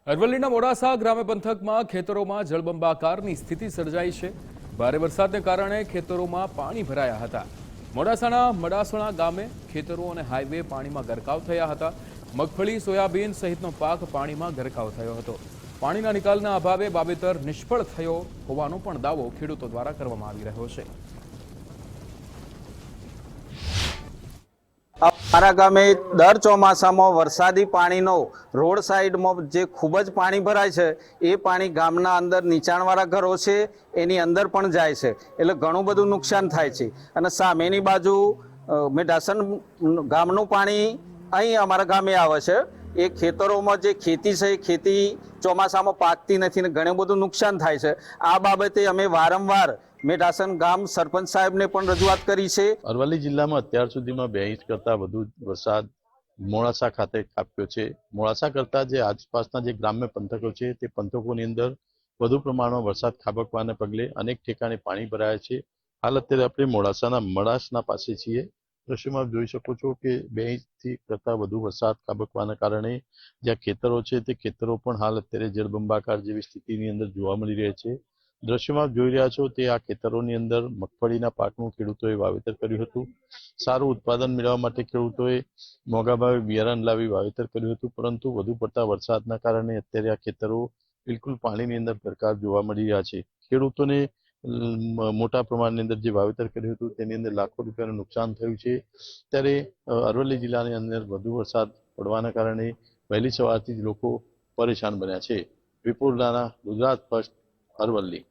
અરવલ્લીના મોડાસા ગ્રામ્ય પંથકમાં ખેતરોમાં જળબંબાકારની સ્થિતિ સર્જાઈ છે। ભારે વરસાદને કારણે ખેતરોમાં પાણી ભરાયા હતા। મોડાસાના મડાસણા ગામે ખેતરો અને હાઈવે પાણીમાં ગરકાવ થયા હતા। મગફળી, સોયાબીન સહિતનો પાક પાણીમાં ગરકાવ થયો હતો। પાણીના નિકાલના અભાવે વાવેતર નિષ્ફળ થયો હોવાનો પણ દાવો ખેડૂતો દ્વારા કરવામાં આવી રહ્યો છે। અમારા ગામે દર ચોમાસામાં વરસાદી પાણીનો રોડ સાઈડમાં જે ખૂબ જ પાણી ભરાય છે એ પાણી ગામના અંદર નીચાણવાળા ઘરો છે એની અંદર પણ જાય છે, એટલે ઘણું બધું નુકસાન થાય છે। અને સામેની બાજુ મેઢાસણ ગામનું પાણી અહીં અમારા ગામે આવે છે। એ ખેતરોમાં જે ખેતી છે એ ખેતી ચોમાસામાં પાકતી નથી ને ઘણું બધું નુકસાન થાય છે। આ બાબતે અમે વારંવાર મેઢાસણ ગામ સરપંચ સાહેબને પણ રજૂઆત કરી છે। અરવલ્લી જિલ્લામાં અત્યાર સુધીમાં 2 ઇંચ કરતાં વધુ વરસાદ મોડાસા ખાતે ખાબક્યો છે। મોડાસા કરતાં જે આસપાસના જે ગ્રામ્ય પંથકો છે તે પંથકોની અંદર વધુ પ્રમાણમાં વરસાદ ખાબકવાને પગલે અનેક ઠેકાણે પાણી ભરાયા છે। હાલ અત્યારે આપણે મોડાસાના મડાસના પાસે છીએ। દ્રશ્યમાં જોઈ શકો છો કે 2 ઇંચથી કરતાં વધુ વરસાદ ખાબકવાના કારણે જ્યાં ખેતરો છે તે ખેતરો પણ હાલ અત્યારે જળબંબાકાર જેવી સ્થિતિની અંદર જોવા મળી રહે છે। દ્રશ્યમાં જોઈ રહ્યા છો તે આ ખેતરોની અંદર મગફળીના પાકનું ખેડૂતોએ વાવેતર કર્યું હતું। સારું ઉત્પાદન મેળવવા માટે ખેડૂતોએ મોંઘા ભાવે બિયારણ લાવી વાવેતર કર્યું હતું, પરંતુ વધુ પડતા વરસાદના કારણે અત્યારે આ ખેતરો બિલકુલ પાણીની અંદર ગરકાવ જોવા મળી રહ્યા છે। ખેડૂતોને મોટા પ્રમાણની અંદર જે વાવેતર કર્યું હતું તેની અંદર લાખો રૂપિયાનું નુકસાન થયું છે। ત્યારે અરવલ્લી જિલ્લાની અંદર વધુ વરસાદ પડવાના કારણે વહેલી સવારથી જ લોકો પરેશાન બન્યા છે। વિપુલ રાણા, ગુજરાત ફર્સ્ટ, અરવલ્લી।